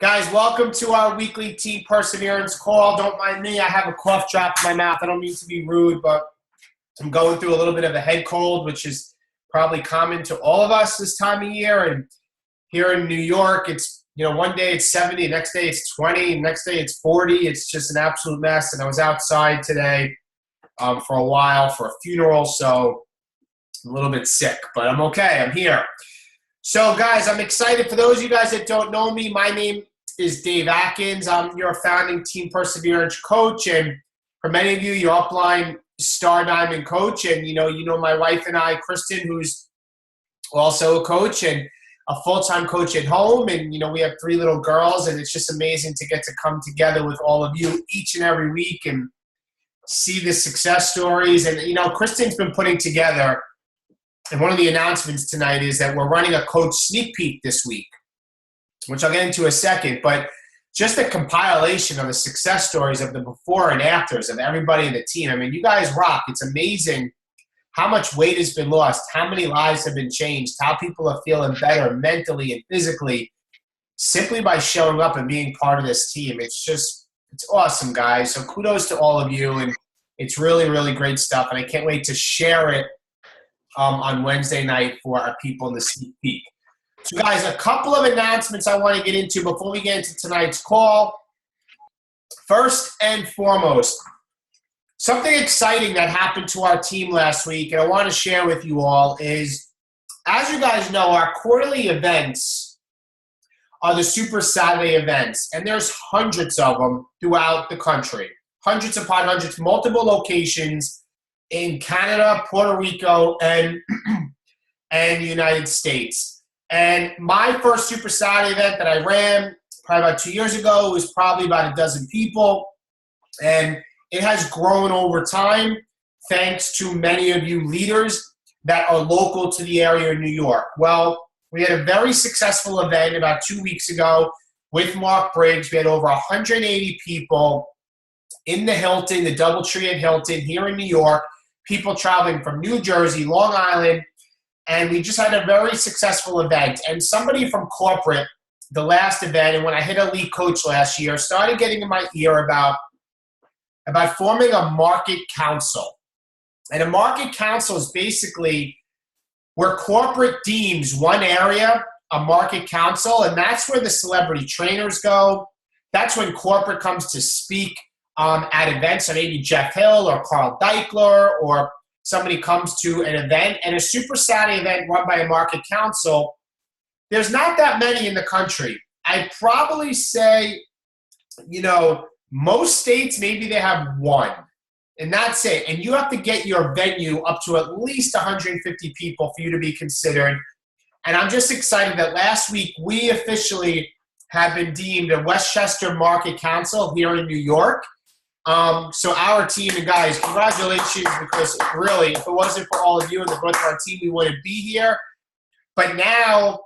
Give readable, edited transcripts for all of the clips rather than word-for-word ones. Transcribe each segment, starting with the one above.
Guys, welcome to our weekly Team Perseverance call. Don't mind me. I have a cough drop in my mouth. I don't mean to be rude, but I'm going through a little bit of a head cold, which is probably common to all of us this time of year. And here in New York, it's, one day it's 70, next day it's 20, next day it's 40. It's just an absolute mess. And I was outside today for a while for a funeral, so I'm a little bit sick, but I'm okay. I'm here. So, guys, I'm excited. For those of you guys that don't know me, my name is Dave Atkins. I'm your founding Team Perseverance coach, and for many of you, your upline Star Diamond coach. And you know my wife and I, Kristen, who's also a coach and a full-time coach at home. And we have 3 little girls, and it's just amazing to get to come together with all of you each and every week and see the success stories. And Kristen's been putting together. And one of the announcements tonight is that we're running a coach sneak peek this week, which I'll get into in a second, but just a compilation of the success stories of the before and afters of everybody in the team. I mean, you guys rock. It's amazing how much weight has been lost, how many lives have been changed, how people are feeling better mentally and physically simply by showing up and being part of this team. It's awesome, guys. So kudos to all of you, and it's really, really great stuff, and I can't wait to share it on Wednesday night for our people in the sneak peek. So, guys, a couple of announcements I want to get into before we get into tonight's call. First and foremost, something exciting that happened to our team last week, and I want to share with you all is, as you guys know, our quarterly events are the Super Saturday events, and there's hundreds of them throughout the country. Hundreds upon hundreds, multiple locations in Canada, Puerto Rico, and the United States. And my first Super Saturday event that I ran probably about 2 years ago was probably about a dozen people. And it has grown over time thanks to many of you leaders that are local to the area in New York. Well, we had a very successful event about 2 weeks ago with Mark Briggs. We had over 180 people in the Hilton, the Doubletree at Hilton here in New York, people traveling from New Jersey, Long Island, and we just had a very successful event. And somebody from corporate, the last event, and when I hit Elite Coach last year, started getting in my ear about forming a market council. And a market council is basically where corporate deems one area a market council, and that's where the celebrity trainers go. That's when corporate comes to speak at events, so maybe Jeff Hill or Carl Deichler, or somebody comes to an event, and a Super Saturday event run by a market council, there's not that many in the country. I'd probably say, most states, maybe they have one, and that's it. And you have to get your venue up to at least 150 people for you to be considered. And I'm just excited that last week we officially have been deemed a Westchester Market Council here in New York. So our team, and guys, congratulations, because really, if it wasn't for all of you and the growth of our team, we wouldn't be here. But now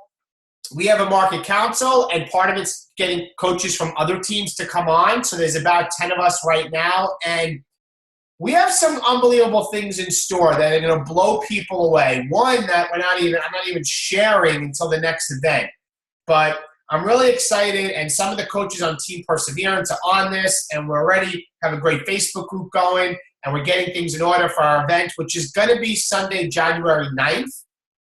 we have a market council, and part of it's getting coaches from other teams to come on. So there's about 10 of us right now, and we have some unbelievable things in store that are going to blow people away. One that I'm not even sharing until the next event, but I'm really excited, and some of the coaches on Team Perseverance are on this, and we're already have a great Facebook group going, and we're getting things in order for our event, which is going to be Sunday, January 9th,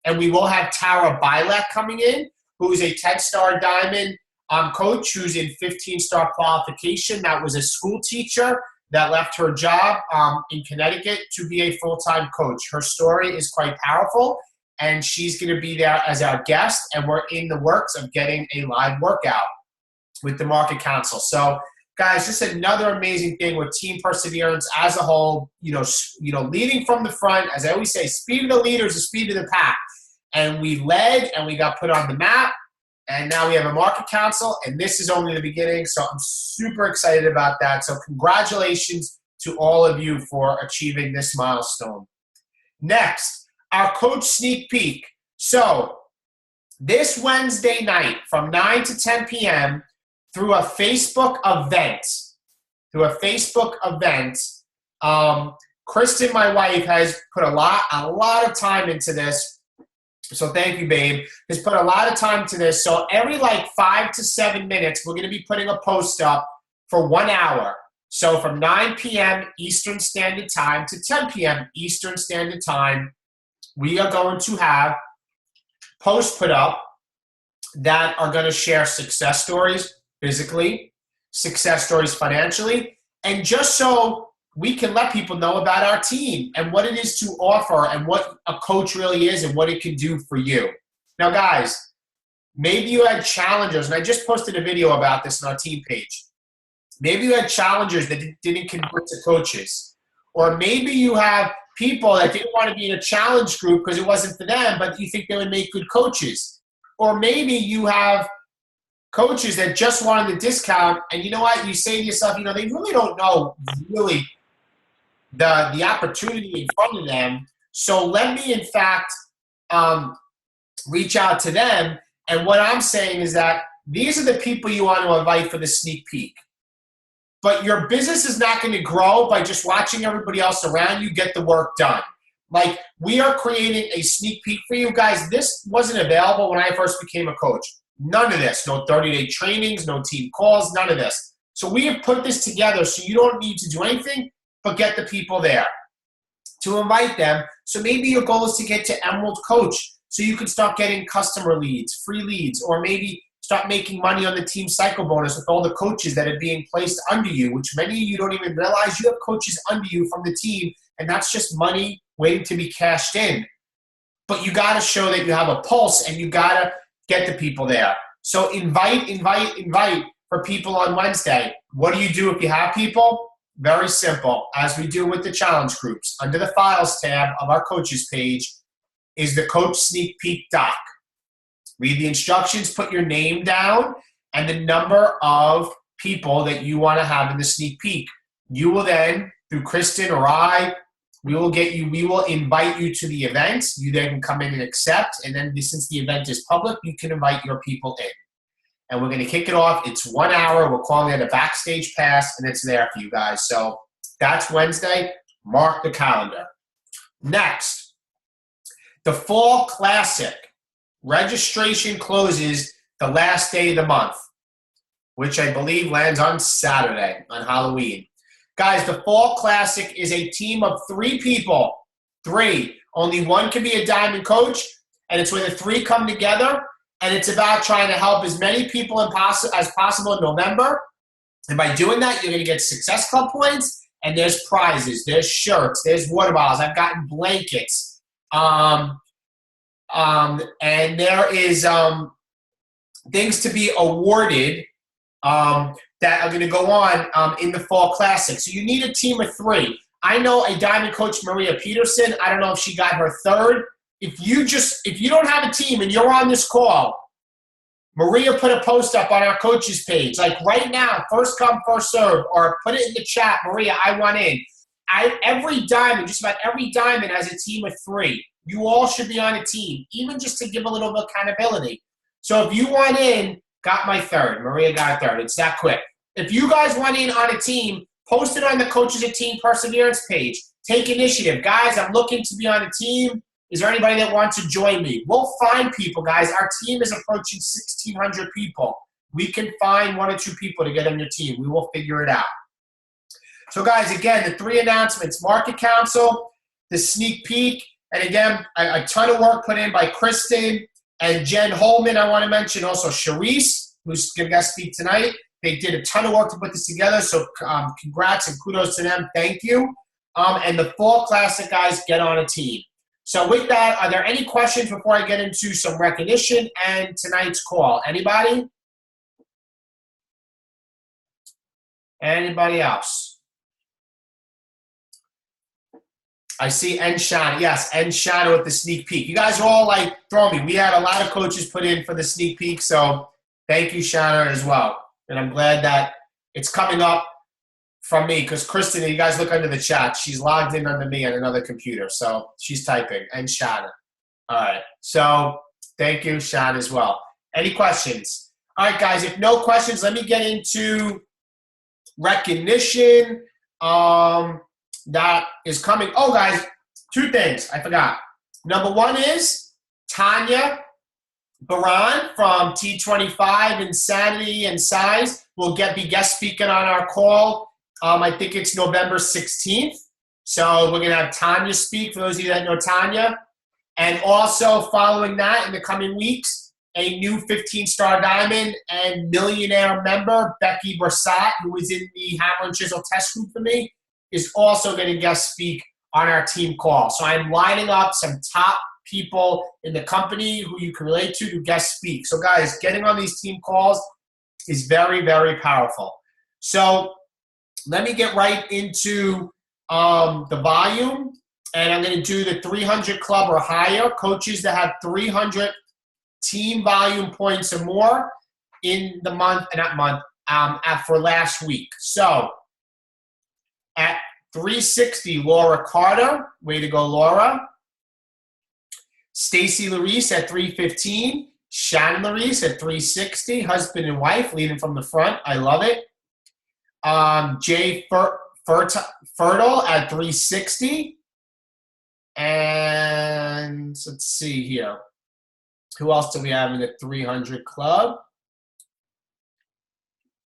and we will have Tara Bilek coming in, who is a 10-star diamond coach who's in 15-star qualification. That was a school teacher that left her job in Connecticut to be a full-time coach. Her story is quite powerful, and she's going to be there as our guest, and we're in the works of getting a live workout with the Market Council. So, guys, just another amazing thing with Team Perseverance as a whole, leading from the front. As I always say, speed of the leader is the speed of the pack. And we led, and we got put on the map, and now we have a Market Council, and this is only the beginning, so I'm super excited about that. So congratulations to all of you for achieving this milestone. Next, our coach sneak peek. So this Wednesday night from 9 to 10 p.m. through a Facebook event, Kristen, my wife, has put a lot of time into this. So thank you, babe. Has put a lot of time to this. So every like 5 to 7 minutes, we're going to be putting a post up for 1 hour. So from 9 p.m. Eastern Standard Time to 10 p.m. Eastern Standard Time, we are going to have posts put up that are going to share success stories physically, success stories financially, and just so we can let people know about our team and what it is to offer and what a coach really is and what it can do for you. Now, guys, maybe you had challengers, and I just posted a video about this on our team page. Maybe you had challengers that didn't convert to coaches. Or maybe you have people that didn't want to be in a challenge group because it wasn't for them, but you think they would make good coaches. Or maybe you have coaches that just wanted the discount, and you know what? You say to yourself, they really don't know really the opportunity in front of them. So let me, in fact, reach out to them. And what I'm saying is that these are the people you want to invite for the sneak peek. But your business is not going to grow by just watching everybody else around you get the work done. Like, we are creating a sneak peek for you guys. This wasn't available when I first became a coach. None of this. No 30-day trainings, no team calls, none of this. So we have put this together so you don't need to do anything but get the people there to invite them. So maybe your goal is to get to Emerald Coach so you can start getting customer leads, free leads, or maybe start making money on the team cycle bonus with all the coaches that are being placed under you, which many of you don't even realize you have coaches under you from the team, and that's just money waiting to be cashed in. But you got to show that you have a pulse, and you got to get the people there. So invite for people on Wednesday. What do you do if you have people? Very simple. As we do with the challenge groups, under the files tab of our coaches page is the Coach Sneak Peek doc. Read the instructions, put your name down, and the number of people that you want to have in the sneak peek. You will then, through Kristen or I, we will invite you to the event. You then can come in and accept, and then since the event is public, you can invite your people in. And we're going to kick it off. It's 1 hour. We're calling it a backstage pass, and it's there for you guys. So that's Wednesday. Mark the calendar. Next, the Fall Classic. Registration closes the last day of the month, which I believe lands on Saturday, on Halloween. Guys, the Fall Classic is a team of 3 people. 3. Only one can be a diamond coach, and it's where the 3 come together. And it's about trying to help as many people as possible in November. And by doing that, you're going to get Success Club points, and there's prizes, there's shirts, there's water bottles. I've gotten blankets. And there is things to be awarded that are going to go on in the Fall Classic. So you need a team of 3. I know a diamond coach, Maria Peterson. I don't know if she got her 3rd. If you don't have a team and you're on this call, Maria put a post up on our coaches page. Like right now, first come, first serve, or put it in the chat, Maria, I want in. Every diamond, just about every diamond has a team of 3. You all should be on a team, even just to give a little bit of accountability. So if you want in, got my 3rd. Maria got a 3rd. It's that quick. If you guys want in on a team, post it on the Coaches at Team Perseverance page. Take initiative. Guys, I'm looking to be on a team. Is there anybody that wants to join me? We'll find people, guys. Our team is approaching 1,600 people. We can find 1 or 2 people to get on your team. We will figure it out. So, guys, again, the 3 announcements, Market Council, the sneak peek, and again, a ton of work put in by Kristen and Jen Holman. I want to mention also Charise, who's going to speak tonight. They did a ton of work to put this together, so congrats and kudos to them. Thank you. And the Fall Classic, guys, get on a team. So with that, are there any questions before I get into some recognition and tonight's call? Anybody? Anybody else? I see Enshana. Yes, Enshana with the sneak peek. You guys are all like throwing me. We had a lot of coaches put in for the sneak peek, so thank you, Shana, as well. And I'm glad that it's coming up from me because Kristen, you guys look under the chat. She's logged in under me on another computer, so she's typing. And Shana. All right. So thank you, Shana, as well. Any questions? All right, guys. If no questions, let me get into recognition. That is coming. Oh, guys, 2 things I forgot. Number 1 is Tanya Baran from T25 Insanity and Size will be guest speaking on our call. I think it's November 16th. So we're going to have Tanya speak, for those of you that know Tanya. And also following that in the coming weeks, a new 15-star diamond and millionaire member, Becky Bersat, who is in the Hammer and Chisel test group for me, is also going to guest speak on our team call. So I'm lining up some top people in the company who you can relate to guest speak. So guys, getting on these team calls is very, very powerful. So let me get right into the volume, and I'm going to do the 300 club or higher coaches that have 300 team volume points or more in the for last week. So at 360, Laura Carter, way to go, Laura. Stacy Larice at 315, Shannon Larice at 360, husband and wife leading from the front. I love it. Jay Fertile at 360. And let's see here. Who else do we have in the 300 club?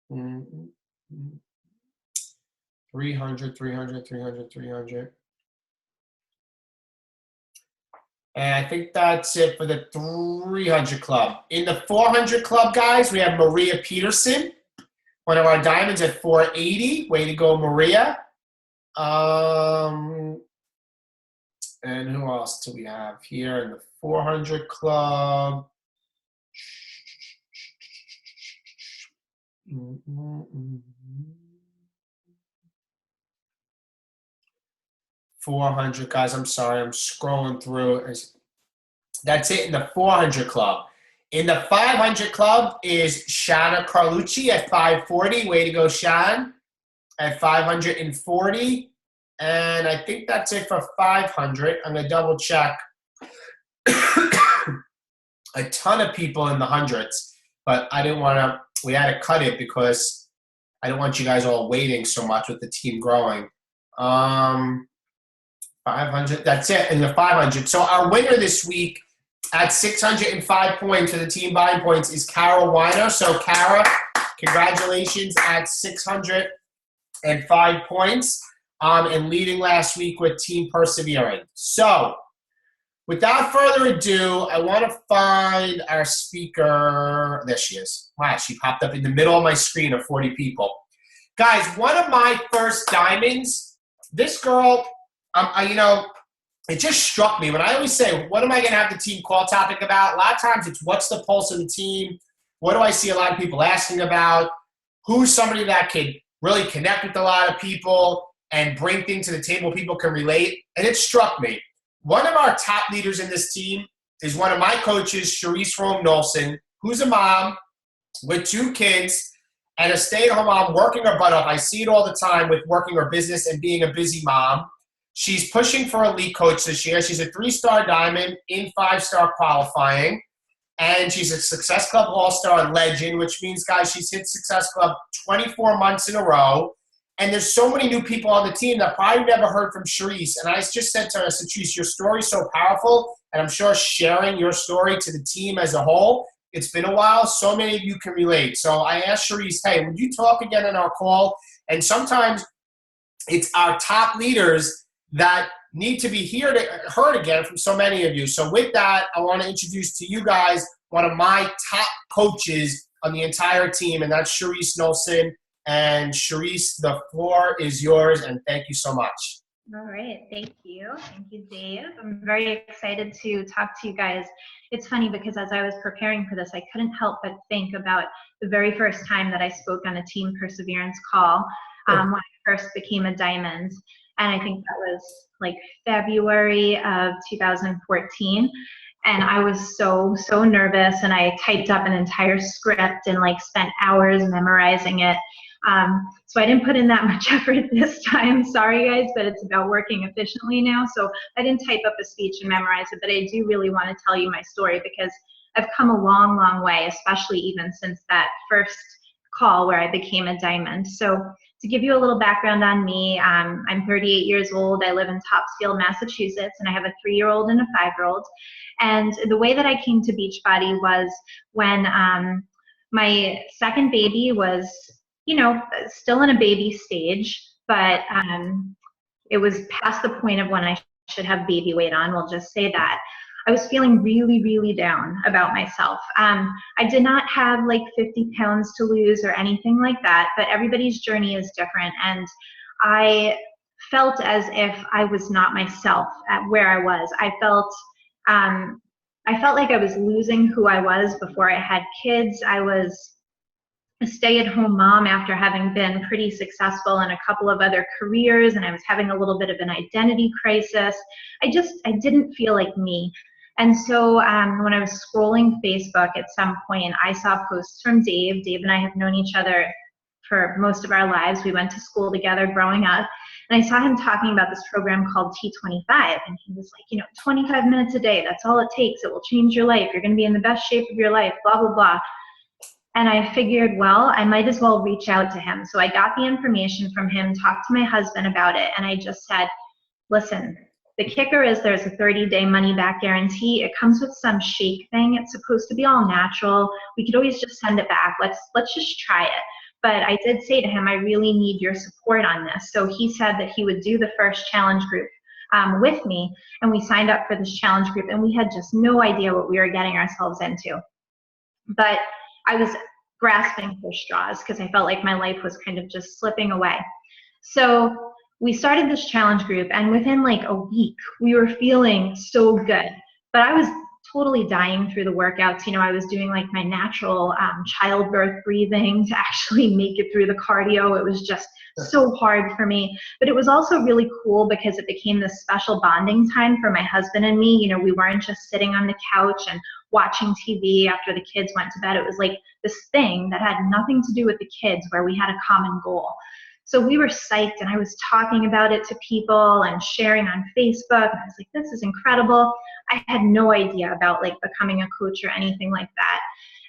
300. And I think that's it for the 300 club. In the 400 club, guys, we have Maria Peterson, one of our diamonds at 480. Way to go, Maria. And who else do we have here in the 400 club? 400, guys. I'm sorry. I'm scrolling through. That's it in the 400 club. In the 500 club is Shana Carlucci at 540. Way to go, Shan, at 540. And I think that's it for 500. I'm going to double check. A ton of people in the hundreds, but I didn't want to, we had to cut it because I don't want you guys all waiting so much with the team growing. 500, that's it in the 500. So our winner this week at 605 points for the team buying points is Kara Weiner. So Kara, congratulations at 605 points and leading last week with Team Persevering. So without further ado, I want to find our speaker. There she is. Wow, she popped up in the middle of my screen of 40 people. Guys, one of my first diamonds, this girl, it just struck me. When I always say, what am I going to have the team call topic about? A lot of times it's what's the pulse of the team? What do I see a lot of people asking about? Who's somebody that could really connect with a lot of people and bring things to the table people can relate? And it struck me. One of our top leaders in this team is one of my coaches, Charise Nulsen, who's a mom with 2 kids and a stay-at-home mom working her butt off. I see it all the time with working her business and being a busy mom. She's pushing for elite coach this year. She's a 3-star diamond in 5-star qualifying. And she's a Success Club All-Star legend, which means, guys, she's hit Success Club 24 months in a row. And there's so many new people on the team that probably never heard from Charise. And I just said to her, I said, Charise, your story's so powerful. And I'm sure sharing your story to the team as a whole, it's been a while. So many of you can relate. So I asked Charise, hey, would you talk again on our call? And sometimes it's our top leaders that need to be heard again from so many of you. So with that, I want to introduce to you guys one of my top coaches on the entire team, and that's Charise Nulsen. And Charise, the floor is yours, and thank you so much. All right, thank you. Thank you, Dave. I'm very excited to talk to you guys. It's funny because as I was preparing for this, I couldn't help but think about the very first time that I spoke on a Team Perseverance call when I first became a diamond. And I think that was like February of 2014. And I was so nervous, and I typed up an entire script and like spent hours memorizing it. So I didn't put in that much effort this time. Sorry guys, but it's about working efficiently now. So I didn't type up a speech and memorize it, but I do really want to tell you my story because I've come a long way, especially even since that first call where I became a diamond. So to give you a little background on me, I'm 38 years old. I live in Topsfield, Massachusetts, and I have a 3-year-old and a 5-year-old. And the way that I came to Beachbody was when my second baby was, still in a baby stage, but it was past the point of when I should have baby weight on, we'll just say that. I was feeling really, really down about myself. I did not have like 50 pounds to lose or anything like that, but everybody's journey is different. And I felt as if I was not myself at where I was. I felt like I was losing who I was before I had kids. I was a stay-at-home mom after having been pretty successful in a couple of other careers, and I was having a little bit of an identity crisis. I didn't feel like me. And so when I was scrolling Facebook at some point, I saw posts from Dave. Dave and I have known each other for most of our lives. We went to school together growing up. And I saw him talking about this program called T25. And he was like, 25 minutes a day, that's all it takes. It will change your life. You're going to be in the best shape of your life, blah, blah, blah. And I figured, well, I might as well reach out to him. So I got the information from him, talked to my husband about it, and I just said, listen, the kicker is there's a 30-day money-back guarantee. It comes with some shake thing. It's supposed to be all natural. We could always just send it back. Let's just try it. But I did say to him, I really need your support on this. So he said that he would do the first challenge group with me, and we signed up for this challenge group, and we had just no idea what we were getting ourselves into. But I was grasping for straws because I felt like my life was kind of just slipping away. So we started this challenge group, and within like a week, we were feeling so good. But I was totally dying through the workouts. I was doing like my natural childbirth breathing to actually make it through the cardio. It was just so hard for me. But it was also really cool because it became this special bonding time for my husband and me. We weren't just sitting on the couch and watching TV after the kids went to bed. It was like this thing that had nothing to do with the kids where we had a common goal. So we were psyched, and I was talking about it to people and sharing on Facebook. And I was like, this is incredible. I had no idea about like becoming a coach or anything like that.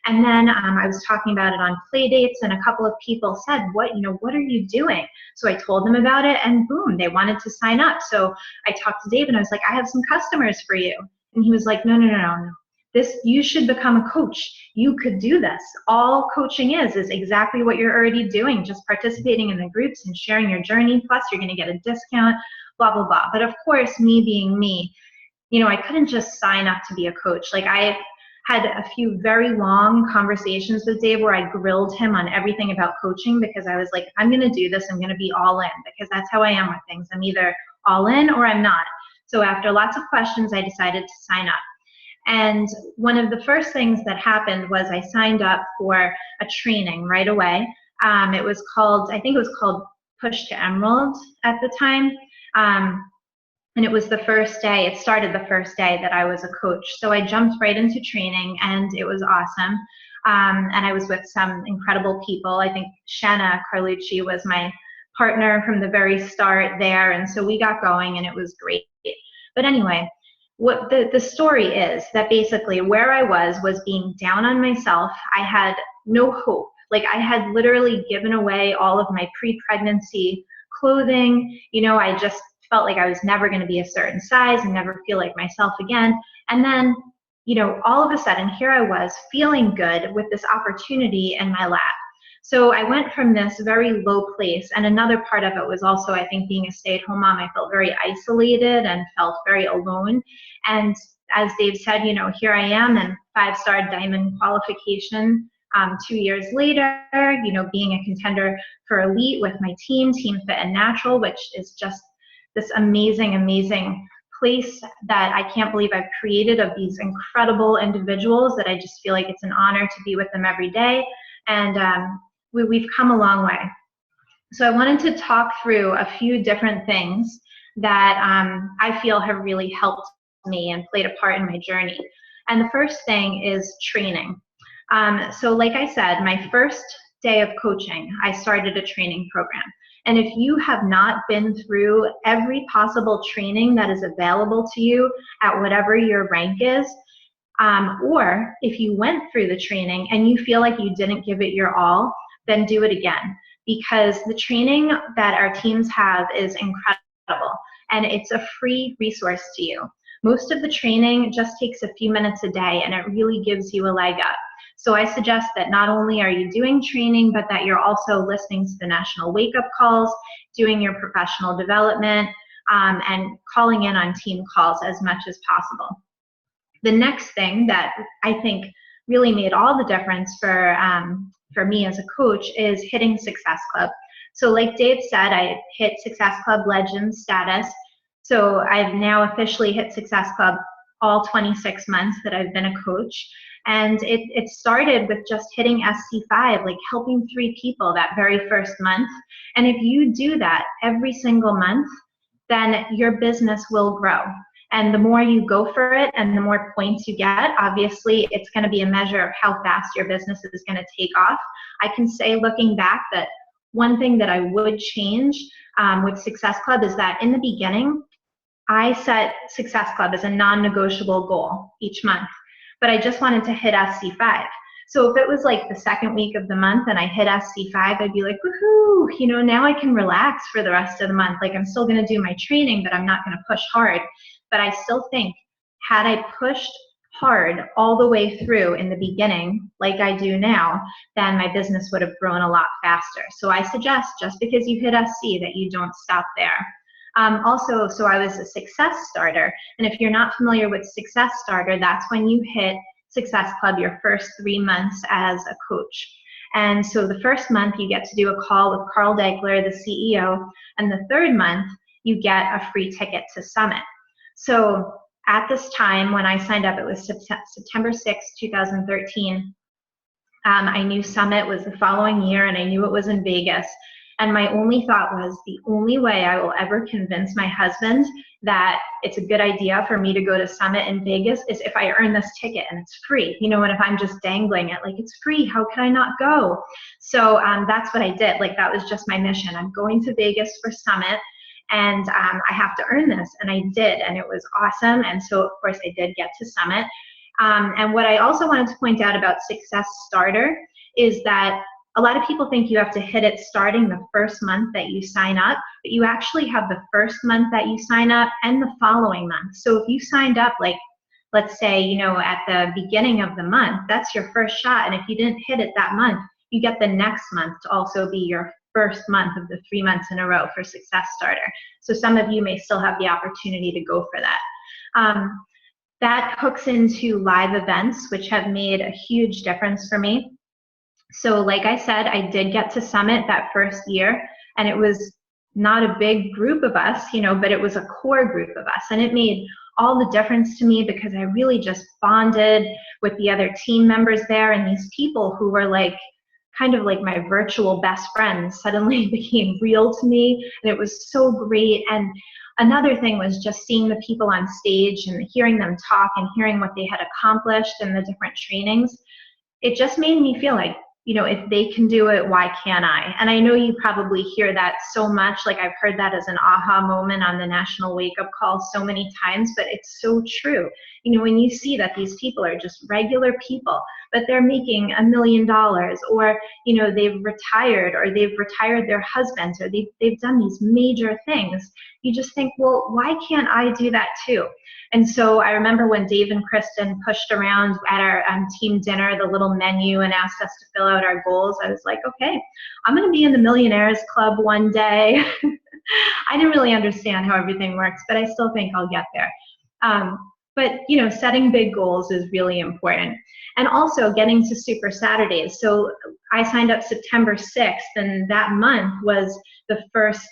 And then I was talking about it on play dates, and a couple of people said, what are you doing? So I told them about it, and boom, they wanted to sign up. So I talked to Dave, and I was like, I have some customers for you. And he was like, no. You should become a coach. You could do this. All coaching is exactly what you're already doing, just participating in the groups and sharing your journey. Plus, you're going to get a discount, blah, blah, blah. But of course, me being me, I couldn't just sign up to be a coach. Like I had a few very long conversations with Dave where I grilled him on everything about coaching because I was like, I'm going to do this. I'm going to be all in because that's how I am with things. I'm either all in or I'm not. So after lots of questions, I decided to sign up. And one of the first things that happened was I signed up for a training right away. I think it was called Push to Emerald at the time. And it was the first day, it started the first day that I was a coach. So I jumped right into training, and it was awesome. And I was with some incredible people. I think Shanna Carlucci was my partner from the very start there. And so we got going, and it was great. But anyway, what the story is that basically where I was being down on myself. I had no hope. Like I had literally given away all of my pre-pregnancy clothing. I just felt like I was never going to be a certain size and never feel like myself again. And then, all of a sudden here I was feeling good with this opportunity in my lap. So I went from this very low place, and another part of it was also, I think, being a stay-at-home mom, I felt very isolated and felt very alone. And as Dave said, here I am in 5-star diamond qualification 2 years later, being a contender for elite with my team, Team Fit and Natural, which is just this amazing, amazing place that I can't believe I've created of these incredible individuals that I just feel like it's an honor to be with them every day. And we've come a long way. So I wanted to talk through a few different things that I feel have really helped me and played a part in my journey. And the first thing is training. So like I said, my first day of coaching, I started a training program. And if you have not been through every possible training that is available to you at whatever your rank is, or if you went through the training and you feel like you didn't give it your all, then do it again, because the training that our teams have is incredible, and it's a free resource to you. Most of the training just takes a few minutes a day, and it really gives you a leg up. So I suggest that not only are you doing training, but that you're also listening to the national wake-up calls, doing your professional development, and calling in on team calls as much as possible. The next thing that I think really made all the difference for me as a coach is hitting Success Club. So like Dave said, I hit Success Club Legend status. So I've now officially hit Success Club all 26 months that I've been a coach. And it started with just hitting SC5, like helping 3 people that very first month. And if you do that every single month, then your business will grow. And the more you go for it and the more points you get, obviously it's going to be a measure of how fast your business is going to take off. I can say, looking back, that one thing that I would change with Success Club is that in the beginning, I set Success Club as a non-negotiable goal each month, but I just wanted to hit SC5. So if it was like the second week of the month and I hit SC5, I'd be like, woohoo, you know, now I can relax for the rest of the month. Like, I'm still going to do my training, but I'm not going to push hard. But I still think, had I pushed hard all the way through in the beginning, like I do now, then my business would have grown a lot faster. So I suggest, just because you hit SC, that you don't stop there. Also, so I was a Success Starter, and if you're not familiar with Success Starter, that's when you hit Success Club your first 3 months as a coach. And so the first month you get to do a call with Carl Deichler, the CEO, and the third month you get a free ticket to Summit. So at this time, when I signed up, it was September 6, 2013. I knew Summit was the following year, and I knew it was in Vegas. And my only thought was, the only way I will ever convince my husband that it's a good idea for me to go to Summit in Vegas is if I earn this ticket and it's free. You know, and if I'm just dangling it, like, it's free, how can I not go? So that's what I did. Like, that was just my mission. I'm going to Vegas for Summit, and I have to earn this. And I did, and it was awesome. And so, of course, I did get to Summit. And what I also wanted to point out about Success Starter is that a lot of people think you have to hit it starting the first month that you sign up, but you actually have the first month that you sign up and the following month. So if you signed up, like, let's say, you know, at the beginning of the month, that's your first shot. And if you didn't hit it that month, you get the next month to also be your first month of the 3 months in a row for Success Starter. So some of you may still have the opportunity to go for that. That hooks into live events, which have made a huge difference for me. So like I said, I did get to Summit that first year, and it was not a big group of us, you know, but it was a core group of us. And it made all the difference to me because I really just bonded with the other team members there, and these people who were like, kind of like my virtual best friends suddenly became real to me, and it was so great. And another thing was just seeing the people on stage and hearing them talk and hearing what they had accomplished in the different trainings. It just made me feel like, you know, if they can do it, why can't I? And I know you probably hear that so much. Like, I've heard that as an aha moment on the national wake-up call so many times, but it's so true. You know, when you see that these people are just regular people, but they're making $1 million, or, you know, they've retired, or they've retired their husbands, or they've done these major things, you just think, well, why can't I do that too? And so I remember when Dave and Kristen pushed around at our team dinner the little menu and asked us to fill out our goals, I was like, okay, I'm going to be in the Millionaires Club one day. I didn't really understand how everything works, but I still think I'll get there. But, you know, setting big goals is really important. And also getting to Super Saturdays. So I signed up September 6th, and that month was the first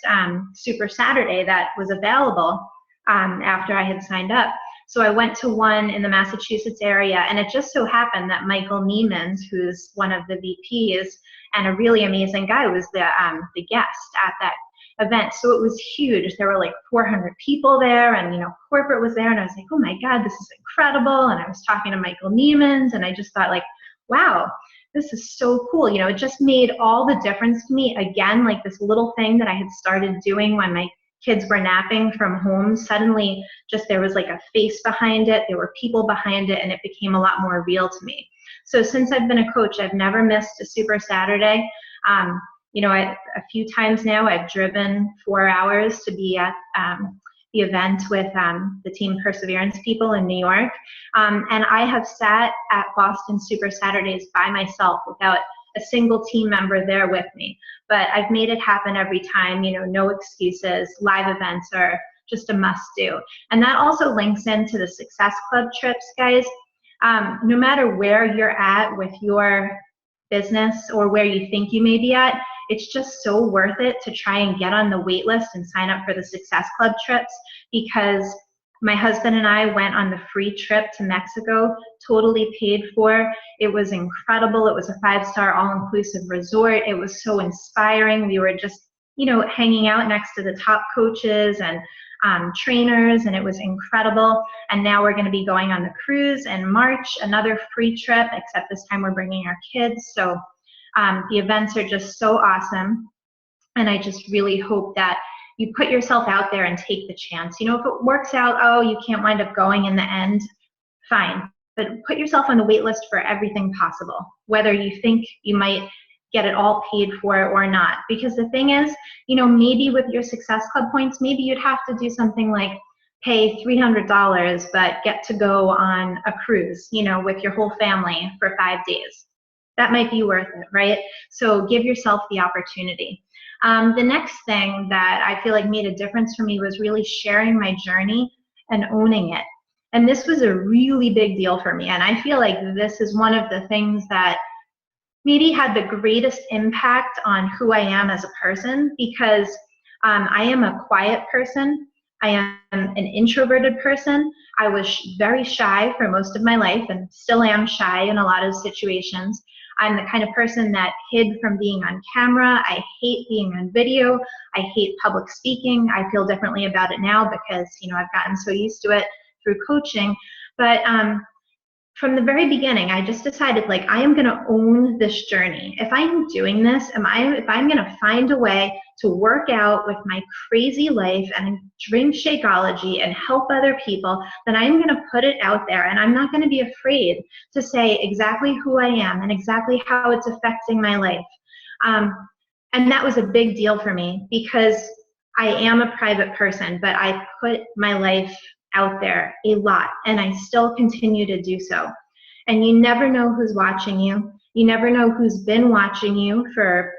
Super Saturday that was available after I had signed up. So I went to one in the Massachusetts area, and it just so happened that Michael Niemans, who's one of the VPs and a really amazing guy, was the guest at that event. So it was huge. There were like 400 people there, and, you know, corporate was there, and I was like, oh my God, this is incredible. And I was talking to Michael Niemans, and I just thought, like, wow, this is so cool. You know, it just made all the difference to me. Again, like this little thing that I had started doing when my kids were napping from home, suddenly just there was like a face behind it, there were people behind it, and it became a lot more real to me. So since I've been a coach, I've never missed a Super Saturday. A few times now I've driven 4 hours to be at the event with the Team Perseverance people in New York. And I have sat at Boston Super Saturdays by myself without a single team member there with me. But I've made it happen every time, no excuses. Live events are just a must do. And that also links into the Success Club trips, guys. No matter where you're at with your business or where you think you may be at, it's just so worth it to try and get on the wait list and sign up for the Success Club trips, because my husband and I went on the free trip to Mexico, totally paid for. It was incredible. It was a 5-star all-inclusive resort. It was so inspiring. We were just, hanging out next to the top coaches and trainers, and it was incredible. And now we're going to be going on the cruise in March, another free trip, except this time we're bringing our kids. So the events are just so awesome, and I just really hope that you put yourself out there and take the chance. If it works out, you can't wind up going in the end, fine. But put yourself on the wait list for everything possible, whether you think you might get it all paid for or not. Because the thing is, maybe with your Success Club points, maybe you'd have to do something like pay $300 but get to go on a cruise, with your whole family for 5 days. That might be worth it, right? So give yourself the opportunity. The next thing that I feel like made a difference for me was really sharing my journey and owning it. And this was a really big deal for me. And I feel like this is one of the things that maybe had the greatest impact on who I am as a person, because I am a quiet person. I am an introverted person. I was very shy for most of my life and still am shy in a lot of situations. I'm the kind of person that hid from being on camera. I hate being on video. I hate public speaking. I feel differently about it now because, I've gotten so used to it through coaching. But from the very beginning, I just decided, I am going to own this journey. If I'm doing this, if I'm going to find a way to work out with my crazy life and drink Shakeology and help other people, then I'm going to put it out there, and I'm not going to be afraid to say exactly who I am and exactly how it's affecting my life. And that was a big deal for me, because I am a private person, but I put my life out there a lot, and I still continue to do so. And you never know who's watching you. You never know who's been watching you for,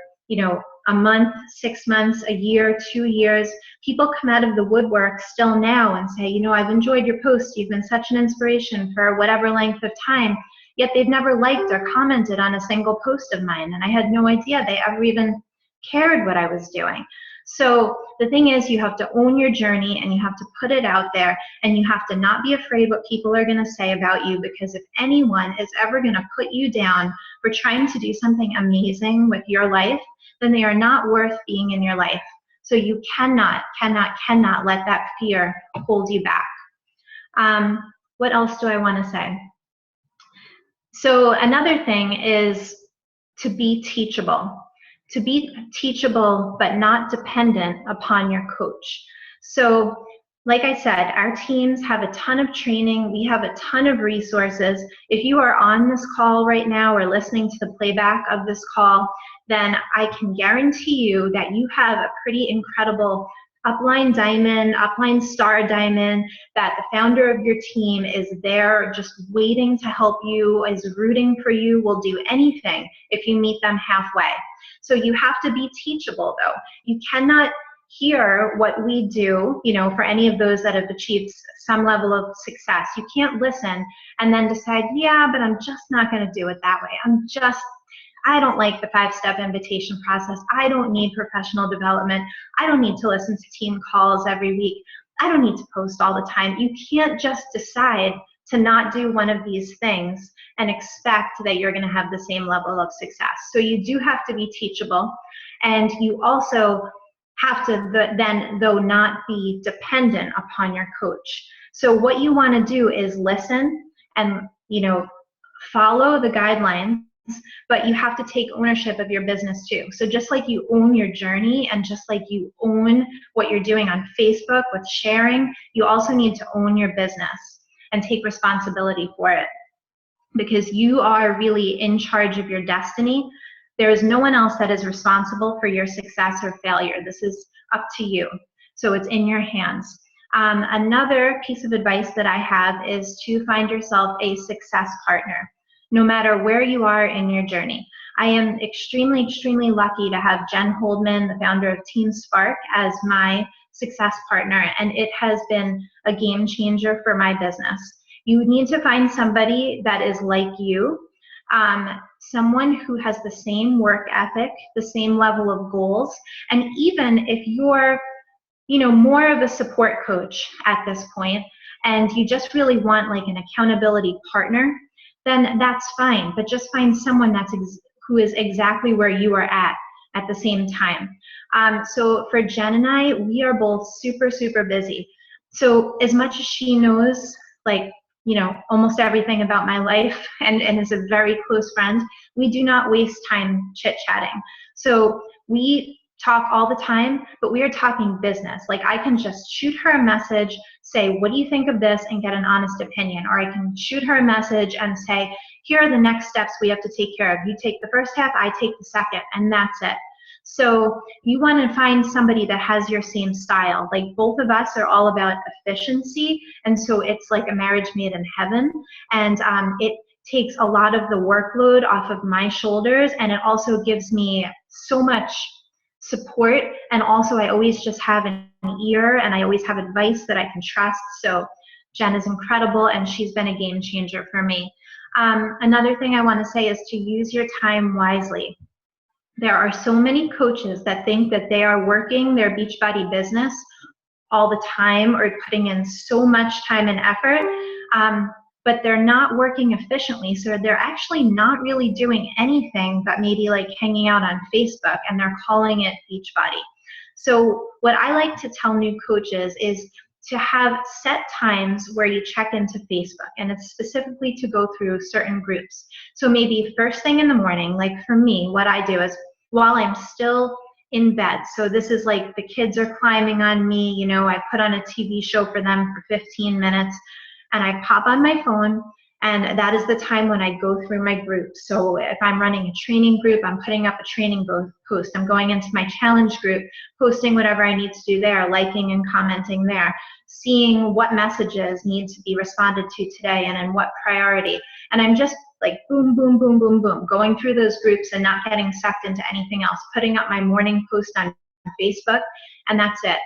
a month, 6 months, a year, 2 years. People come out of the woodwork still now and say, I've enjoyed your posts. You've been such an inspiration for whatever length of time. Yet they've never liked or commented on a single post of mine. And I had no idea they ever even cared what I was doing. So the thing is, you have to own your journey, and you have to put it out there, and you have to not be afraid what people are going to say about you, because if anyone is ever going to put you down for trying to do something amazing with your life, then they are not worth being in your life. So you cannot let that fear hold you back. What else do I want to say? So another thing is to be teachable. To be teachable, but not dependent upon your coach. So, like I said, our teams have a ton of training. We have a ton of resources. If you are on this call right now or listening to the playback of this call, then I can guarantee you that you have a pretty incredible upline diamond, upline star diamond, that the founder of your team is there just waiting to help you, is rooting for you, will do anything if you meet them halfway. So you have to be teachable, though. You cannot hear what we do, for any of those that have achieved some level of success. You can't listen and then decide, yeah, but I'm just not going to do it that way. I don't like the 5-step invitation process. I don't need professional development. I don't need to listen to team calls every week. I don't need to post all the time. You can't just decide to not do one of these things and expect that you're going to have the same level of success. So you do have to be teachable, and you also have to then, though, not be dependent upon your coach. So what you want to do is listen and, follow the guidelines, but you have to take ownership of your business too. So just like you own your journey, and just like you own what you're doing on Facebook with sharing, you also need to own your business and take responsibility for it, because you are really in charge of your destiny. There is no one else that is responsible for your success or failure. This is up to you. So it's in your hands. Another piece of advice that I have is to find yourself a success partner, no matter where you are in your journey. I am extremely, extremely lucky to have Jen Holdman, the founder of Team Spark, as my success partner, and it has been a game changer for my business. You need to find somebody that is like you, someone who has the same work ethic, the same level of goals, and even if you're more of a support coach at this point, and you just really want like an accountability partner, then that's fine. But just find someone who is exactly where you are at the same time. So for Jen and I, we are both super, super busy. So as much as she knows, like, almost everything about my life and is a very close friend, we do not waste time chit-chatting. So we talk all the time, but we are talking business. Like, I can just shoot her a message, say, what do you think of this, and get an honest opinion. Or I can shoot her a message and say, here are the next steps we have to take care of. You take the first step, I take the second, and that's it. So you want to find somebody that has your same style. Like, both of us are all about efficiency, and so it's like a marriage made in heaven. And it takes a lot of the workload off of my shoulders, and it also gives me so much support. And also, I always just have an ear, and I always have advice that I can trust. So Jen is incredible, and she's been a game changer for me. Another thing I want to say is to use your time wisely. There are so many coaches that think that they are working their Beachbody business all the time or putting in so much time and effort, but they're not working efficiently. So they're actually not really doing anything but maybe like hanging out on Facebook, and they're calling it Beachbody. So what I like to tell new coaches is to have set times where you check into Facebook, and it's specifically to go through certain groups. So maybe first thing in the morning, like for me, what I do is while I'm still in bed, so this is like the kids are climbing on me, I put on a TV show for them for 15 minutes, and I pop on my phone, and that is the time when I go through my groups. So if I'm running a training group, I'm putting up a training post. I'm going into my challenge group, posting whatever I need to do there, liking and commenting there, seeing what messages need to be responded to today and in what priority. And I'm just like boom, boom, boom, boom, boom, going through those groups and not getting sucked into anything else, putting up my morning post on Facebook, and that's it.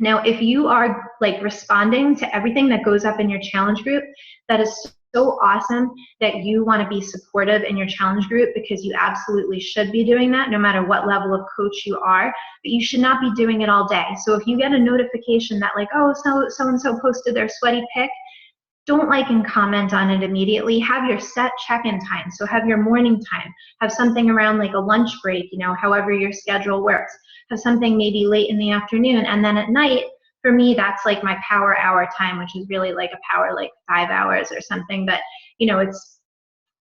Now, if you are like responding to everything that goes up in your challenge group, that is so awesome that you want to be supportive in your challenge group, because you absolutely should be doing that no matter what level of coach you are, but you should not be doing it all day. So if you get a notification that like, oh, so-and-so posted their sweaty pic, don't like and comment on it immediately. Have your set check-in time. So have your morning time. Have something around like a lunch break, however your schedule works. Have something maybe late in the afternoon. And then at night, for me, that's like my power hour time, which is really like a power like 5 hours or something. But,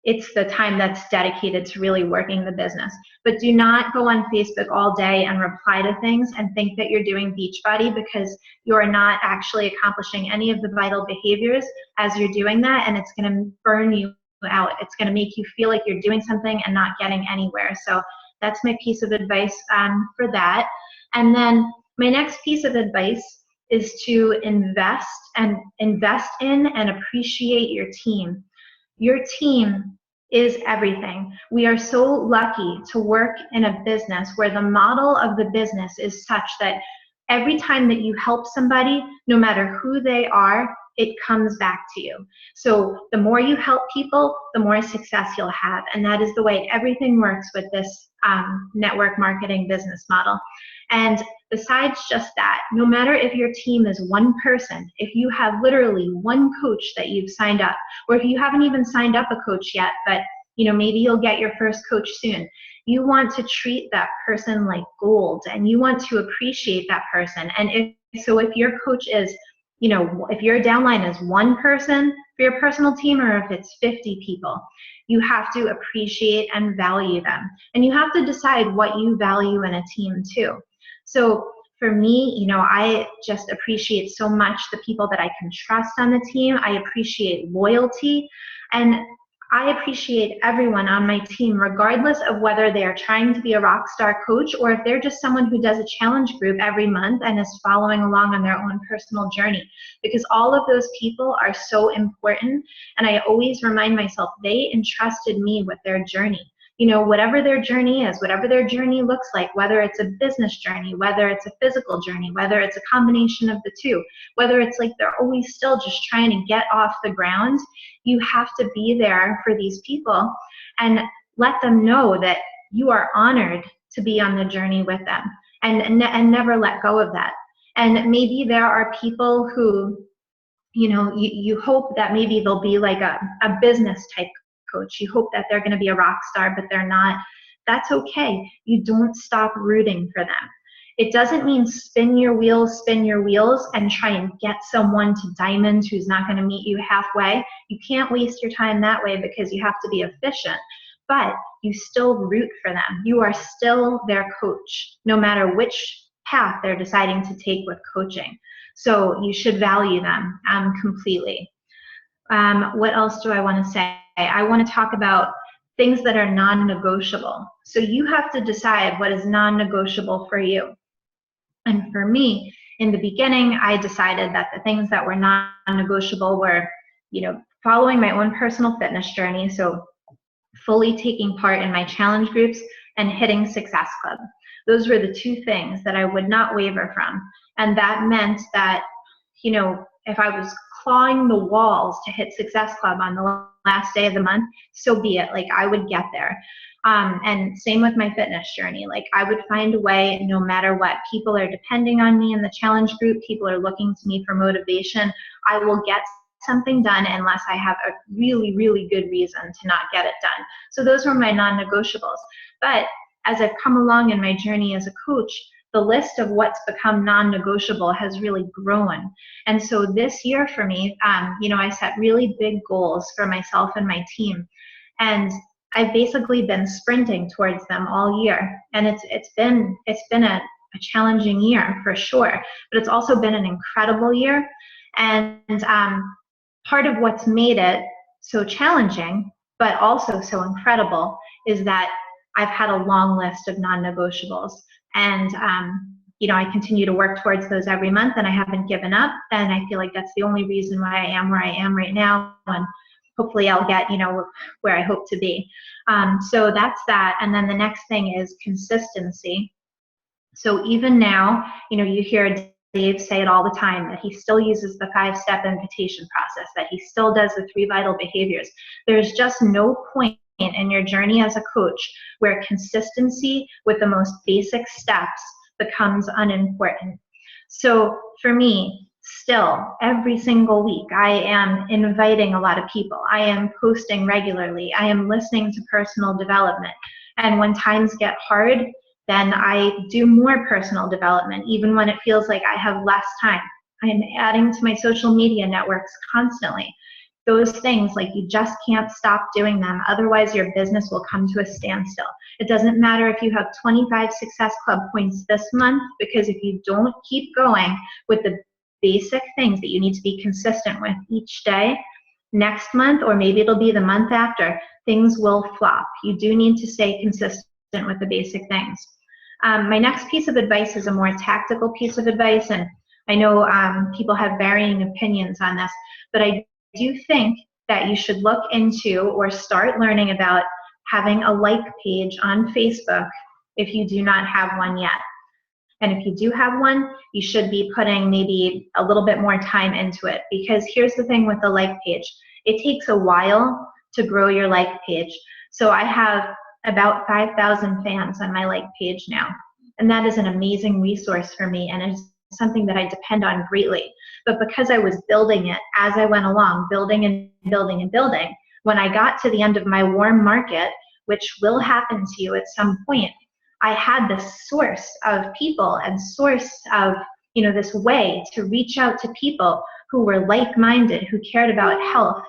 it's the time that's dedicated to really working the business. But do not go on Facebook all day and reply to things and think that you're doing Beachbody, because you're not actually accomplishing any of the vital behaviors as you're doing that, and it's going to burn you out. It's going to make you feel like you're doing something and not getting anywhere. So that's my piece of advice for that. And then my next piece of advice is to invest in and appreciate your team. Your team is everything. We are so lucky to work in a business where the model of the business is such that every time that you help somebody, no matter who they are, it comes back to you. So the more you help people, the more success you'll have. And that is the way everything works with this network marketing business model. And besides just that, no matter if your team is one person, if you have literally one coach that you've signed up, or if you haven't even signed up a coach yet, but maybe you'll get your first coach soon, you want to treat that person like gold, and you want to appreciate that person. And if your coach is, if your downline is one person for your personal team, or if it's 50 people, you have to appreciate and value them. And you have to decide what you value in a team too. So for me, I just appreciate so much the people that I can trust on the team. I appreciate loyalty. And I appreciate everyone on my team, regardless of whether they are trying to be a rock star coach or if they're just someone who does a challenge group every month and is following along on their own personal journey, because all of those people are so important. And I always remind myself, they entrusted me with their journey. You know, whatever their journey is, whatever their journey looks like, whether it's a business journey, whether it's a physical journey, whether it's a combination of the two, whether it's like they're always still just trying to get off the ground, you have to be there for these people and let them know that you are honored to be on the journey with them, and never let go of that. And maybe there are people who, you know, you hope that maybe they'll be like a business type coach. You hope that they're going to be a rock star, but they're not. That's okay. You don't stop rooting for them. It doesn't mean spin your wheels, and try and get someone to diamond who's not going to meet you halfway. You can't waste your time that way because you have to be efficient. But you still root for them. You are still their coach, no matter which path they're deciding to take with coaching. So you should value them completely. What else do I want to say? I want to talk about things that are non-negotiable. So you have to decide what is non-negotiable for you. And for me, in the beginning, I decided that the things that were non-negotiable were, you know, following my own personal fitness journey, so fully taking part in my challenge groups and hitting Success Club. Those were the two things that I would not waver from. And that meant that, you know, if I was clawing the walls to hit Success Club on the last day of the month, so be it. Like, I would get there. And same with my fitness journey. Like, I would find a way no matter what. People are depending on me in the challenge group. People are looking to me for motivation. I will get something done unless I have a really, really good reason to not get it done. So those were my non-negotiables. But as I've come along in my journey as a coach, the list of what's become non-negotiable has really grown. And so this year for me, you know, I set really big goals for myself and my team. And I've basically been sprinting towards them all year. And it's been a challenging year for sure, but it's also been an incredible year. And part of what's made it so challenging, but also so incredible, is that I've had a long list of non-negotiables. And, you know, I continue to work towards those every month, and I haven't given up. And I feel like that's the only reason why I am where I am right now. And hopefully I'll get, you know, where I hope to be. So that's that. And then the next thing is consistency. So even now, you know, you hear Dave say it all the time, that he still uses the 5-step invitation process, that he still does the 3 vital behaviors. There's just no point in your journey as a coach where consistency with the most basic steps becomes unimportant. So for me, still, every single week, I am inviting a lot of people. I am posting regularly. I am listening to personal development. And when times get hard, then I do more personal development, even when it feels like I have less time. I am adding to my social media networks constantly. Those things, like, you just can't stop doing them. Otherwise, your business will come to a standstill. It doesn't matter if you have 25 Success Club points this month, because if you don't keep going with the basic things that you need to be consistent with each day, next month, or maybe it'll be the month after, things will flop. You do need to stay consistent with the basic things. My next piece of advice is a more tactical piece of advice, and I know people have varying opinions on this, but I do think that you should look into or start learning about having a like page on Facebook if you do not have one yet. And if you do have one, you should be putting maybe a little bit more time into it, because here's the thing with the like page. It takes a while to grow your like page. So I have about 5,000 fans on my like page now, and that is an amazing resource for me, and it's something that I depend on greatly. But because I was building it as I went along, building and building and building, when I got to the end of my warm market, which will happen to you at some point, I had this source of people and source of, you know, this way to reach out to people who were like-minded, who cared about health,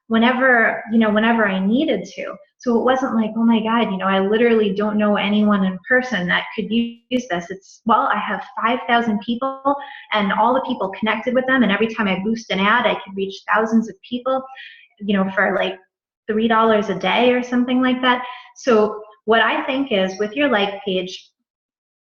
whenever I needed to. So it wasn't like, oh my God, you know, I literally don't know anyone in person that could use this. It's, well, I have 5,000 people, and all the people connected with them, and every time I boost an ad, I could reach thousands of people, you know, for like $3 a day or something like that. So what I think is, with your like page,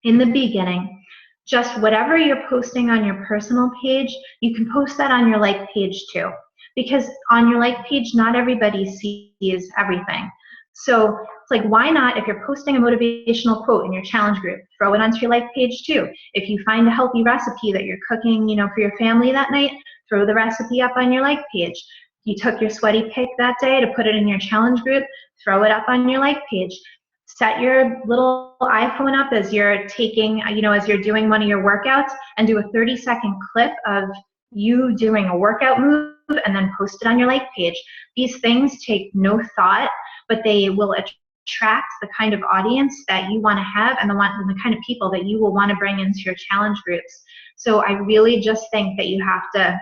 in the beginning, just whatever you're posting on your personal page, you can post that on your like page too. Because on your like page, not everybody sees everything. So it's like, why not, if you're posting a motivational quote in your challenge group, throw it onto your like page too. If you find a healthy recipe that you're cooking, for your family that night, throw the recipe up on your like page. You took your sweaty pic that day to put it in your challenge group, throw it up on your like page. Set your little iPhone up as you're taking, as you're doing one of your workouts, and do a 30-second clip of you doing a workout move, and then post it on your like page. These things take no thought, but they will attract the kind of audience that you want to have, and the kind of people that you will want to bring into your challenge groups. So I really just think that you have to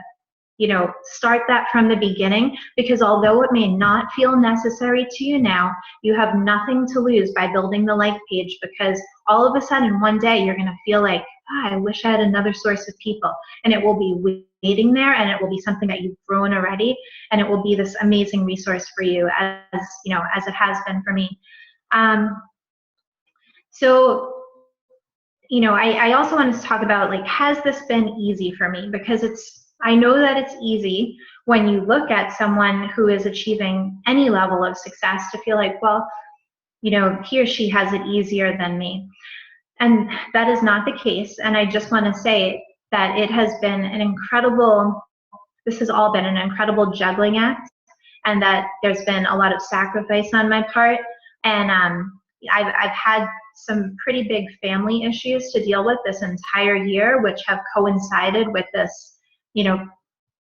start that from the beginning, because although it may not feel necessary to you now, you have nothing to lose by building the like page, because all of a sudden one day you're going to feel like, I wish I had another source of people, and it will be waiting there, and it will be something that you've grown already, and it will be this amazing resource for you, as it has been for me. I also wanted to talk about, has this been easy for me? Because I know that it's easy when you look at someone who is achieving any level of success to feel like, well, he or she has it easier than me. And that is not the case. And I just want to say that it has been this has all been an incredible juggling act, and that there's been a lot of sacrifice on my part. And I've had some pretty big family issues to deal with this entire year, which have coincided with this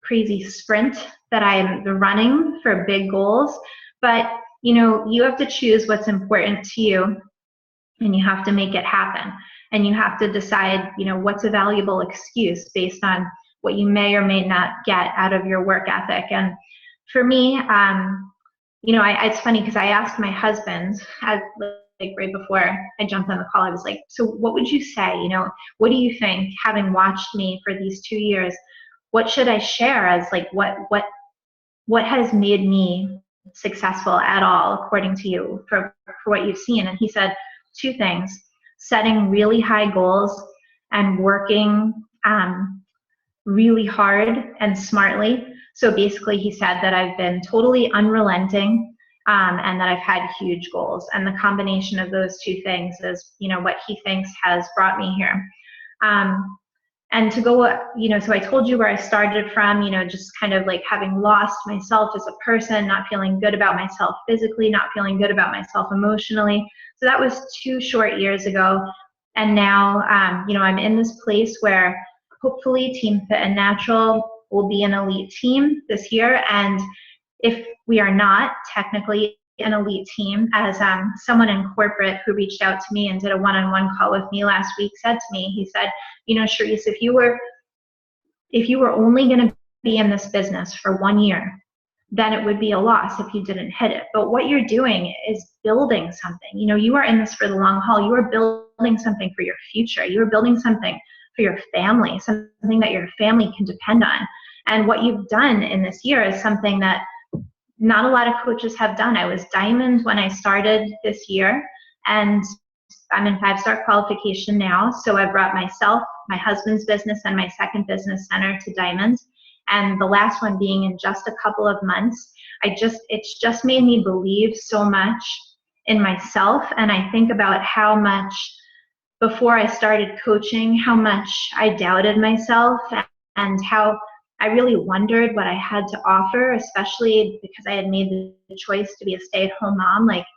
crazy sprint that I'm running for big goals. But, you have to choose what's important to you, and you have to make it happen. And you have to decide, what's a valuable excuse based on what you may or may not get out of your work ethic. And for me, it's funny because I asked my husband, right before I jumped on the call, I was like, so what would you say? What do you think, having watched me for these 2 years, what should I share as what has made me successful at all, according to you, for what you've seen? And he said 2 things: setting really high goals and working really hard and smartly. So basically he said that I've been totally unrelenting, and that I've had huge goals. And the combination of those 2 things is, what he thinks has brought me here. And to go, so I told you where I started from, just kind of like having lost myself as a person, not feeling good about myself physically, not feeling good about myself emotionally. So that was 2 short years ago. And now, I'm in this place where hopefully Team Fit and Natural will be an elite team this year. And if we are not technically an elite team, as someone in corporate who reached out to me and did a one-on-one call with me last week said to me, he said, Charise, if you were only going to be in this business for 1 year, then it would be a loss if you didn't hit it. But what you're doing is building something. You are in this for the long haul. You are building something for your future. You are building something for your family, something that your family can depend on. And what you've done in this year is something that not a lot of coaches have done. I was diamond when I started this year, and I'm in 5-star qualification now. So I brought myself, my husband's business, and my second business center to diamond. And the last one being in just a couple of months. It's just made me believe so much in myself. And I think about how much, before I started coaching, how much I doubted myself, and how I really wondered what I had to offer, especially because I had made the choice to be a stay-at-home mom. Like,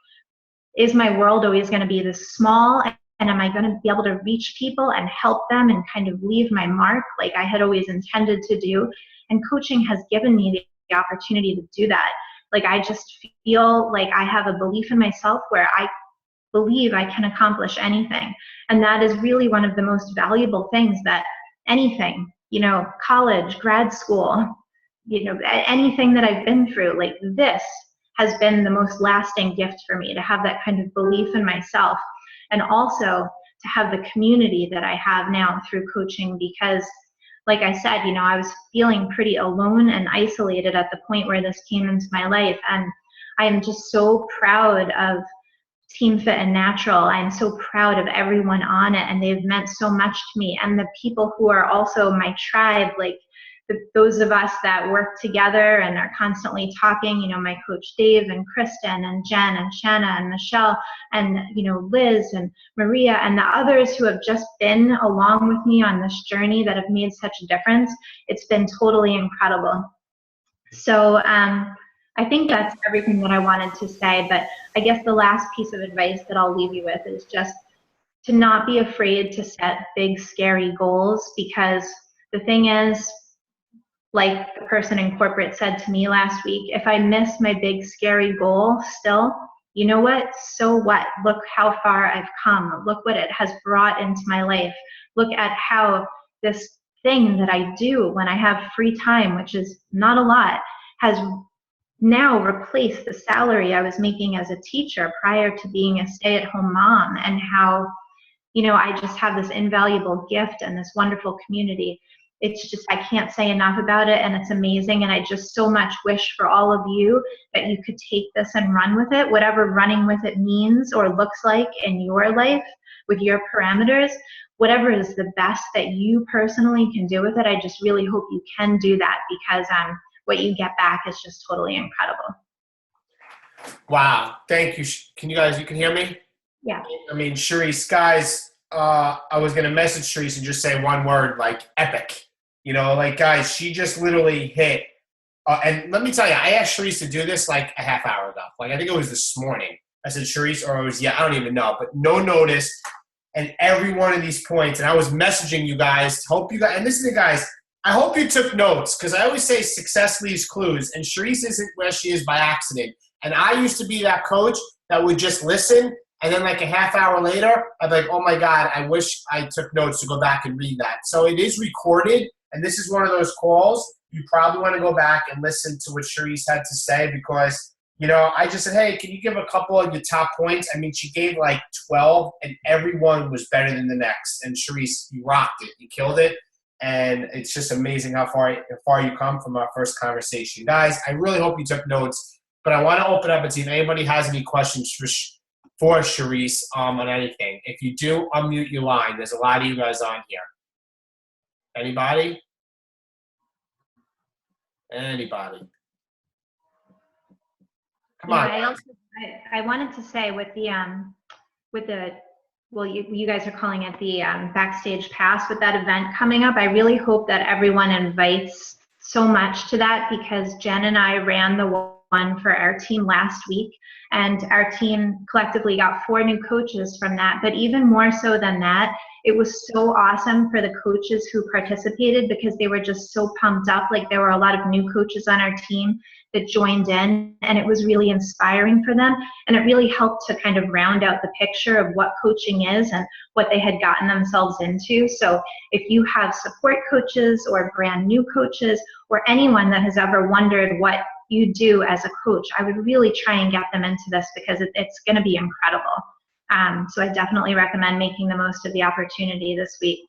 is my world always going to be this small? And am I going to be able to reach people and help them and kind of leave my mark like I had always intended to do? And coaching has given me the opportunity to do that. Like, I just feel like I have a belief in myself where I believe I can accomplish anything. And that is really one of the most valuable things that anything, college, grad school, anything that I've been through, like, this has been the most lasting gift for me, to have that kind of belief in myself, and also to have the community that I have now through coaching. Because, like I said, I was feeling pretty alone and isolated at the point where this came into my life, and I am just so proud of Team Fit and Natural. I'm so proud of everyone on it, and they've meant so much to me. And the people who are also my tribe, like those of us that work together and are constantly talking, you know, my coach Dave and Kristen and Jen and Shanna and Michelle and, you know, Liz and Maria and the others who have just been along with me on this journey that have made such a difference. It's been totally incredible. So I think that's everything that I wanted to say, but I guess the last piece of advice that I'll leave you with is just to not be afraid to set big, scary goals, because the thing is, like the person in corporate said to me last week, if I miss my big, scary goal still, you know what? So what? Look how far I've come. Look what it has brought into my life. Look at how this thing that I do when I have free time, which is not a lot, has now replaced the salary I was making as a teacher prior to being a stay-at-home mom, and how, you know, I just have this invaluable gift and this wonderful community. It's just, I can't say enough about it, and it's amazing. And I just so much wish for all of you that you could take this and run with it, whatever running with it means or looks like in your life with your parameters, whatever is the best that you personally can do with it. I just really hope you can do that, because what you get back is just totally incredible. Wow. Thank you. You can hear me? Yeah. I mean, Charise, guys, I was going to message Charise and just say one word, like epic. You know, like, guys, she just literally hit. And let me tell you, I asked Charise to do this like a half hour ago. Like, I think it was this morning. I said, Charise, or it was, I don't even know. But no notice. And every one of these points, and I was messaging you guys, hope you guys, and this is the guys, I hope you took notes, because I always say success leaves clues, and Charise isn't where she is by accident. And I used to be that coach that would just listen, and then like a half hour later, I'd be like, oh my God, I wish I took notes to go back and read that. So it is recorded, and this is one of those calls. You probably want to go back and listen to what Charise had to say, because, you know, I just said, hey, can you give a couple of your top points? I mean, she gave like 12, and every one was better than the next. And Charise, you rocked it. You killed it. And it's just amazing how far you come from our first conversation. Guys, I really hope you took notes, but I want to open up and see if anybody has any questions for Charise on anything. If you do, unmute your line. There's a lot of you guys on here. Anybody? Anybody? Come on. I wanted to say with the well, you guys are calling it the backstage pass, with that event coming up, I really hope that everyone invites so much to that, because Jen and I ran the one for our team last week, and our team collectively got 4 new coaches from that. But even more so than that, it was so awesome for the coaches who participated, because they were just so pumped up. Like, there were a lot of new coaches on our team that joined in, and it was really inspiring for them. And it really helped to kind of round out the picture of what coaching is and what they had gotten themselves into. So if you have support coaches or brand new coaches, or anyone that has ever wondered what you do as a coach, I would really try and get them into this, because it's going to be incredible. So I definitely recommend making the most of the opportunity this week.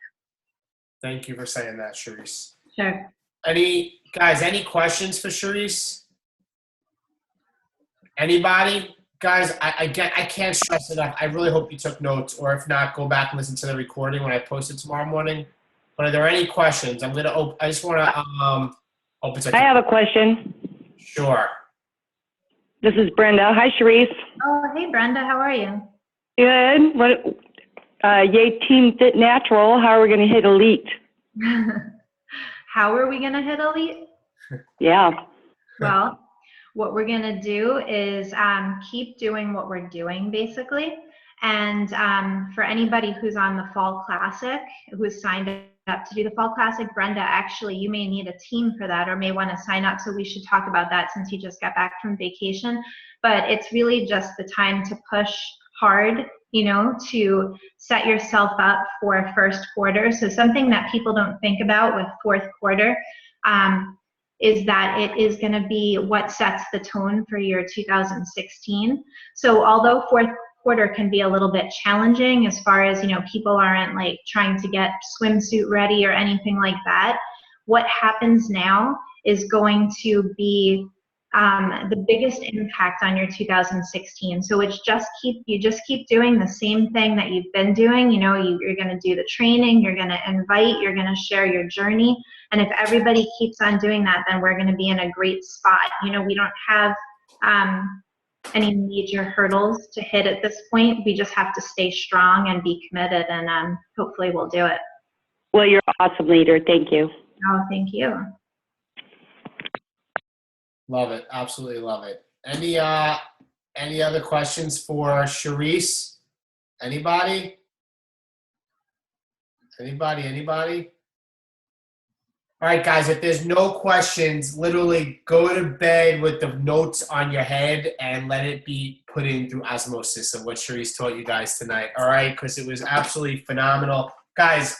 Thank you for saying that, Charise. Sure. Any questions for Charise? Anybody? Guys, I can't stress enough. I really hope you took notes, or if not, go back and listen to the recording when I post it tomorrow morning. But are there any questions? I just want to open. I have a question. Sure. This is Brenda. Hi, Charise. Oh, hey, Brenda. How are you? Good. Yay, Team Fit Natural. How are we going to hit elite? How are we going to hit elite? Yeah. Well, what we're going to do is keep doing what we're doing, basically. And for anybody who's on the Fall Classic, who's signed up to do the Fall Classic, Brenda, actually, you may need a team for that, or may want to sign up. So we should talk about that, since you just got back from vacation. But it's really just the time to push hard, you know, to set yourself up for first quarter. So something that people don't think about with fourth quarter is that it is going to be what sets the tone for your 2016. So although fourth quarter can be a little bit challenging, as far as, you know, people aren't like trying to get swimsuit ready or anything like that, what happens now is going to be the biggest impact on your 2016. So it's you just keep doing the same thing that you've been doing. You're going to do the training, you're going to invite, you're going to share your journey. And if everybody keeps on doing that, then we're going to be in a great spot. We don't have any major hurdles to hit at this point. We just have to stay strong and be committed, and hopefully we'll do it. Well, you're an awesome leader. Thank you. Oh, thank you. Love it. Absolutely love it. Any other questions for Charise? Anybody? All right, guys, if there's no questions, literally go to bed with the notes on your head and let it be put in through osmosis of what Charise taught you guys tonight, all right? Because it was absolutely phenomenal. Guys,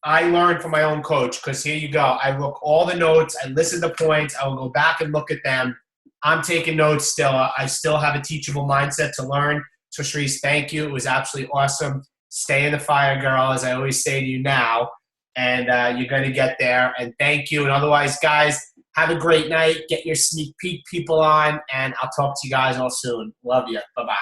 I learned from my own coach, because here you go. I look all the notes. I listen to points. I will go back and look at them. I'm taking notes still. I still have a teachable mindset to learn. So, Charise, thank you. It was absolutely awesome. Stay in the fire, girl, as I always say to you now. And you're going to get there. And thank you. And otherwise, guys, have a great night. Get your sneak peek people on. And I'll talk to you guys all soon. Love you. Bye-bye.